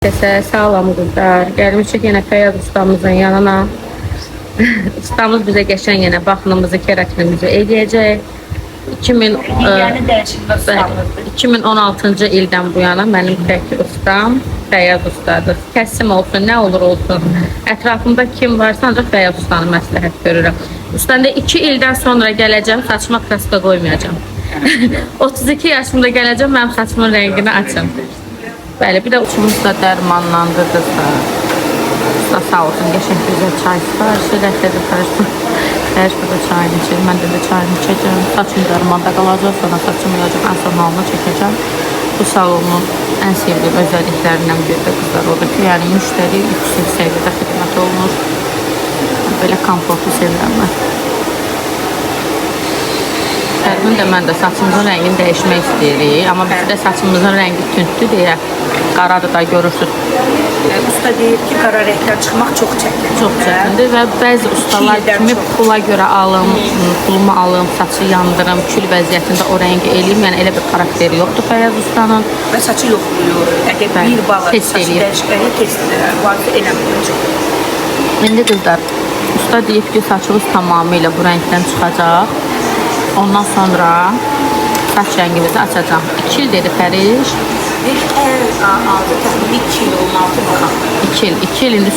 Sağlam qızlar. Gəlmişik yenə Fəyaz ustamızın yanına. Ustamız bizə qəşəng yenə baxımımızı, keratinimizi eləyəcək. 2016-cı ildən bu yana mənim tək ustam Fəyaz ustadır. Kəsim olsun, nə olur olsun. Ətrafımda kim varsa ancaq Fəyaz ustanı məsləhət görürəm. Ustandə 2 ildən sonra gələcəm, saçıma kraska qoymayacağım. 32 yaşımda gələcəm, mənim saçımın rəngini açım. Bəli, bir də uçumuz da dərmanlandı qızlar. Usta sağ olsun, qəşəng güzel çay sifarişi rəhlədir. Fəriş burada çayını içir, mən də çayını içəcəm. Saçım dərmanda qalacaq, sonra saçımı yiyəcəm, ən son halına çəkəcəm. Bu salonun ən sevdiyim özelliklərindən biri də qızlar odur ki, yəni müştəri yüksək səviyyədə xidmət olunur. Belə komfortlu sevirəm mən. Fərqin də mən də saçımızın rəngini dəyişmək istəyirik. Amma bizdə saçımızın rəngi tündür deyə qaradır da görürsünüz. Usta deyir ki, qara rəngdən çıxmaq çox çətindir. Çox çətindir və bəzi ustalar kimi pula görə alım, pulumu alım, saçı yandırım, kül vəziyyətində o rəngi eləyim. Yəni elə bir xarakteri yoxdur Fəyaz ustanın. Və saçı yoxluyur. Əgər bir bala saçı dəyişikliyi test varsa eləməyəcək. İndi qızlar, usta deyib ki, saçımız tamamilə bu rəngdən çıxacaq. Ondan sonra saç rəngimizi açacağım. 2 il dedi Fəriş. Altı təxmin 2 il olmalı baxaq. 2 il indi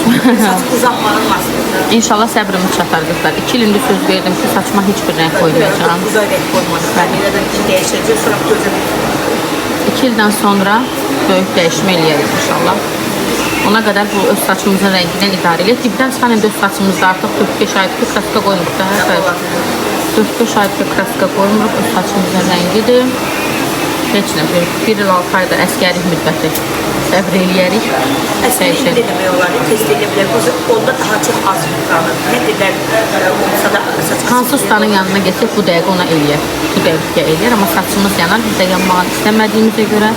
saç uzanmanın masasında. İnşallah səbrimiz çatar qızlar. 2 il indi söz verdim ki, saçıma heç bir rəng qoymayacağım. Uzay rəng qoymadım. Bəlilədən dəyişəcək, sonra gözəm. 2 ildən sonra böyük dəyişmə eləyərik inşallah. Ona qədər bu öz saçımızın rəngindən idarə eləyək. Dibdən çıxan indi öz saçımızda artıq 4-5 aydır ki, kraska qoymuruq da. 4-5 aydır kraska qoymuruq, öz saçımızın rəngidir. Heç nə, 1 il 6 ayda əskərlik müddəti səbr eləyərik. Əskərlik də demək olar, test edə bilər. Onda daha çox az qalır. Nə qədər olsa da saç. Hansı ustanın yanına getsək bu dəqiqə ona eləyər. Bu dəqiqə eləyər, amma saçımız yanar. Biz də yanmağı istəmədiyimizə görə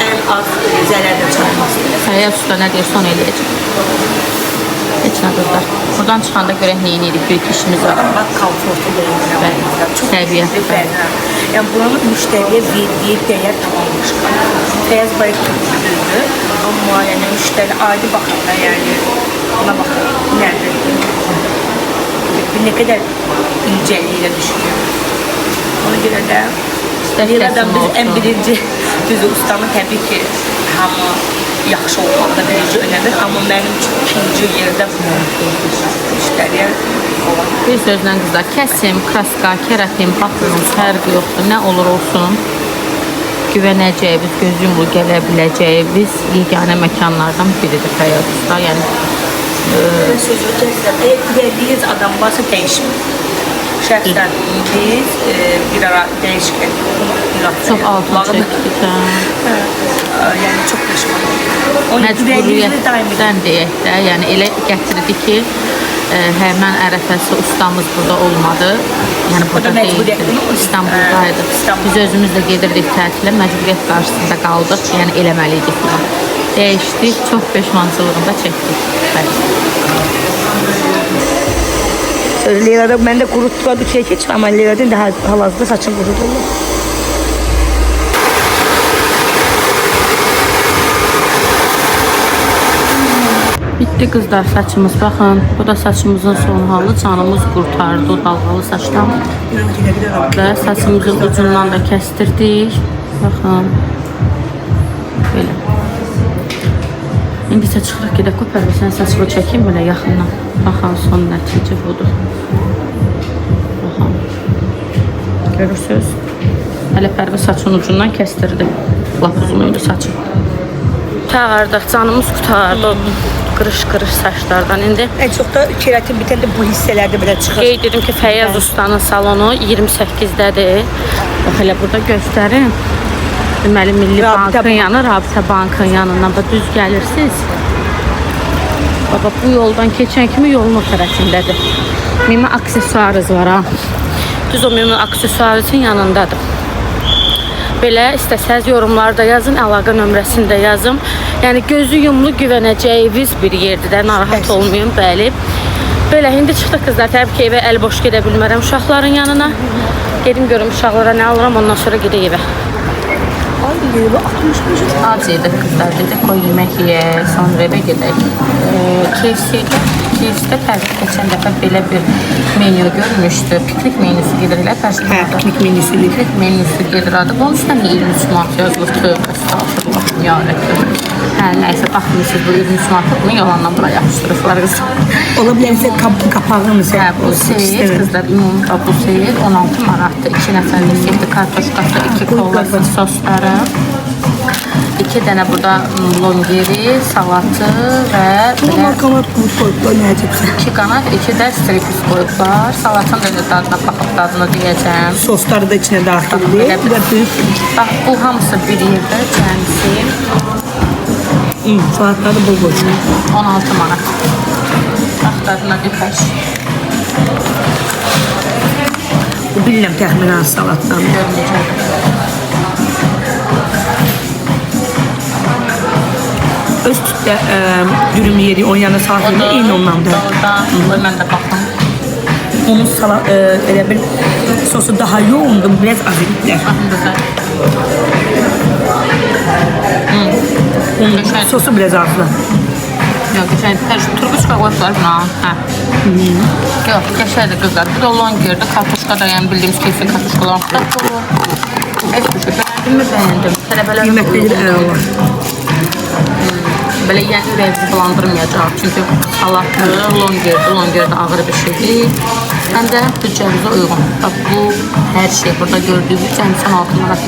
ən az zərərlə çıxarmaq. Fəyaz usta nə deyirsə onu eləyəcək. Heç nə qızlar. Buradan çıxanda görək nə edirik, bir işimiz var. Bax, komfortlu deyil. Çox təbiyyət. Yəni buranın müştəriyə verdiyi dəyər tamam başqa. Fəyaz bayaq düzdür, amma yəni müştəri ayrı baxanda, yəni buna baxır, nədir? Ne qədər incəliyi ilə düşünüyor. Ona görə də Leyladan biz ən birinci düzü ustanın təbii ki, hamı yaxşı olmaqda birinci önəmdir, amma mənim üçün ikinci yerdə müştəriyə olan. Bir sözlə qızlar, kəsim, kraska, keratin, baxım, fərqi yoxdur, nə olur olsun güvənəcəyimiz, göz yumulu gələ biləcəyimiz yeganə məkanlardan biridir Fəyaz usta. Yəni sözü kəsdən, əgər güvənliyiniz adam varsa dəyişmir. Şəxsən biz bir ara dəyişkən çox altın çəkdik. Yəni çox peşman olduk. Məcburiyyətdən deyək də, yəni elə gətirdi ki, həmən ərəfəsi ustamız burada olmadı. Yəni burada deyildi, İstanbuldaydı. Biz özümüz də gedirdik tətilə, məcburiyyət qarşısında qaldıq, yəni eləməliydik bunu. Dəyişdik, çox peşmançılığında çəkdik. Leyla'da mən də qurutluğa bir şey keçir, amma Leyla'dan daha hal-hazırda saçım qurudurlar. Bitti qızlar saçımız, baxın. Bu da saçımızın son halı, canımız qurtardı o dalğalı saçdan. Və saçımızın ucundan da kəstirdik. Baxın. Belə. İndi isə çıxırıq gedək Kopər və sən saçımı çəkeyim belə yaxından. Baxın, son nəticə budur. Baxın. Görürsünüz. Hələ Pərvə saçın ucundan kəstirdi. Lap uzunuydu saçım. Qurtardıq, canımız qurtardı. Qırış-qırış saçlardan indi. Ən çox da keratin bitəndə bu hissələrdə belə çıxır. Qeyd edim ki, Fəyaz ustanın salonu 28-dədir. Bax, elə burada göstərin. Deməli, Milli Bankın yanı, Rabitə Bankın yanından da düz gəlirsiniz. Baba, bu yoldan keçən kimi yolun o tərəfindədir. Mimi aksesuarız var ha. Düz o Mimi aksesuarızın yanındadır. Belə istəsəz yorumlarda yazın, əlaqə nömrəsində yazın. Yəni gözü yumlu güvənəcəyiniz bir yerdir də, narahat olmayın, bəli. Belə, indi çıxdıq qızlar, təbii ki, evə əl boş gedə bilmərəm uşaqların yanına. Gedim görüm uşaqlara nə alıram, ondan sonra gedək evə. euro 65. Az yedik kızlar, dedik o yemək yeyək, sonra eve gedək. KFC-də geçen dəfə belə bir menü görmüşdü. Piknik menüsü gedir elə Hə, piknik menüsü. Piknik menüsü gedir adı. Bunun üstündə 23 manat yazılır. Tövbə estağfurullah. Ya Rəbbim. Hə, nəysə baxmırsınız bu 23 manat mı yalandan bura yapışdırıqlar qızlar. Ola bilərsə qapağı mesela. Hə, bu seyir qızlar, ümumda bu seyir 16 manatdır. 2 nəfərlik seyirdir, kartoşkası, 2 kollası, sosları. 2 dənə burada longeri, salatı və Bunlar kanat koydular necəsə. 2 qanat, 2 də stripis qoyublar. Salatın da dadına baxıb dadını deyəcəm. Sosları da içine daxildir. Belə Bir də büyük. Bax, bu hamısı bir yerdə cəmsi Salatları bol qoysun. 16 manat. Bax, dadına dikəş. Bu bilirəm təxminən salatdan. Görməyəcək. Öz tüpdə dürüm yeri, onun yanında salat yeri eyni ondan da. Doğrudan, mən də baxdım. Onun salat, elə bir sosu daha yoğundur, biraz az ediblər. Baxın gözəl. Qəşəng. Sosu biraz azdır. Yox, qəşəng. Turquşka qoyublar buna. Hə. Yox, qəşəngdir qızlar. Bu da longerdir. Kartoşka da yəni bildiyimiz keyfi kartoşkalar. Heç bir şey beğendim mi? Beğendim. Tələbələr Qiymətlidir, əla. Belə yəni ürəyinizi bulandırmayacaq. Çünki salatlı, longerdə ağır bir şeydir. Həm də büdcəmizə uyğun. Bax, bu hər şey burada gördüyünüz cəmsən 6 manat.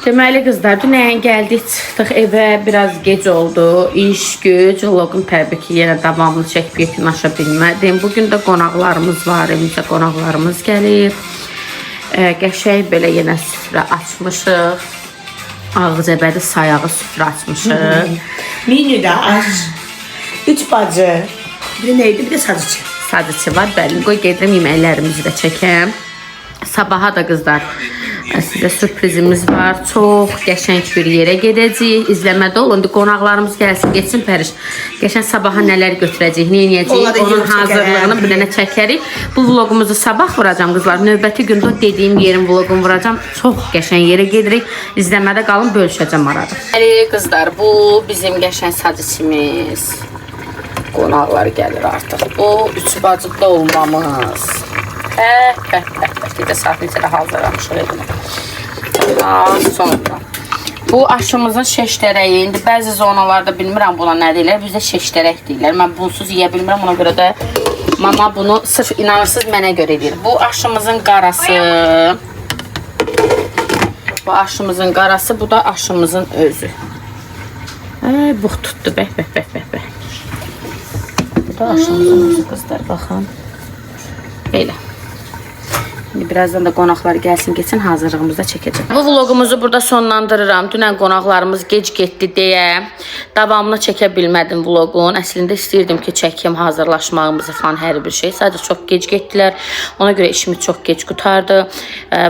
Deməli qızlar, dünən gəldik, çıxdıq evə, biraz gec oldu. İş, güc, vlogun təbii ki, yenə davamlı çəkib yekunlaşa bilmədim. Bugün də qonaqlarımız var, evimizə qonaqlarımız gəlir. Qəşəng belə yenə süfrə açmışıq. Ağzəbədi sayağı süfrə açmışıq. Menüdə aç. 3 bacı. Bir də neydi? Bir də sadıçı. Sadıçı var, bəli. Qoy gedirəm yeməklərimizi də çəkəm. Sabaha da qızlar sizə sürprizimiz var. Çox qəşəng bir yerə gedəcəyik. İzləmədə olun. Qonaqlarımız gəlsin, geçsin Pəriş. Qəşəng sabaha nələr götürəcəyik, nə edəcəyik, onun hazırlığını bir dənə çəkərik. Bu vlogumuzu sabah vuracam qızlar. Növbəti gündə dediyim yerin vlogunu vuracam. Çox qəşəng yerə gedirik. İzləmədə qalın, bölüşəcəm arada. Qızlar, bu bizim qəşəng sadıçımız. Qonaqlar gəlir artıq. Bu 3 bacı dolmamız. Bir də saat neçədə hazırlamışıq edin. Sonra bu aşımızın şeşdərəyi. İndi bəzi zonalarda bilmirəm buna nə deyirlər. Bizdə şeşdərək deyirlər. Mən bunsuz yeyə bilmirəm. Ona görə də mama bunu sırf inanırsız mənə görə edir. Bu aşımızın qarası. Bu aşımızın qarası. Bu da aşımızın özü. Buq tutdu. Bəh. Bu da aşımızın özü qızlar. Baxın. Belə. Şimdi birazdan da qonaqlar gəlsin, geçsin, hazırlığımızda çəkəcəm. Bu vlogumuzu burada sonlandırıram. Dünən qonaqlarımız gec getdi deyə davamını çəkə bilmədim vlogun. Əslində istəyirdim ki, çəkim hazırlaşmağımızı falan hər bir şey. Sadəcə çox gec getdilər. Ona görə işimiz çox gec qutardı.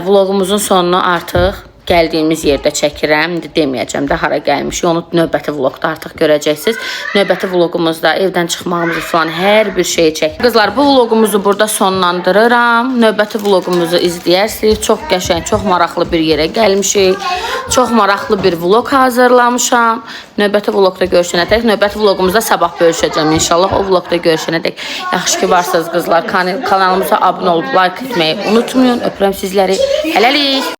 Vlogumuzun sonunu artıq gəldiyimiz yerdə çəkirəm. İndi deməyəcəm də hara gəlmişik. Onu növbəti vlogda artıq görəcəksiniz. Növbəti vlogumuzda evdən çıxmağımızı falan hər bir şeyi çək. Qızlar, bu vlogumuzu burada sonlandırıram. Növbəti vlogumuzu izləyərsiniz. Çox qəşəng, çox maraqlı bir yerə gəlmişik. Çox maraqlı bir vlog hazırlamışam. Növbəti vlogda görüşənədək, növbəti vlogumuzda sabah bölüşəcəm inşallah. O vlogda görüşənədək. Yaxşı ki varsınız qızlar. Kanalımıza abunə olub like etməyi unutmayın. Öpürəm sizləri. Hələlik.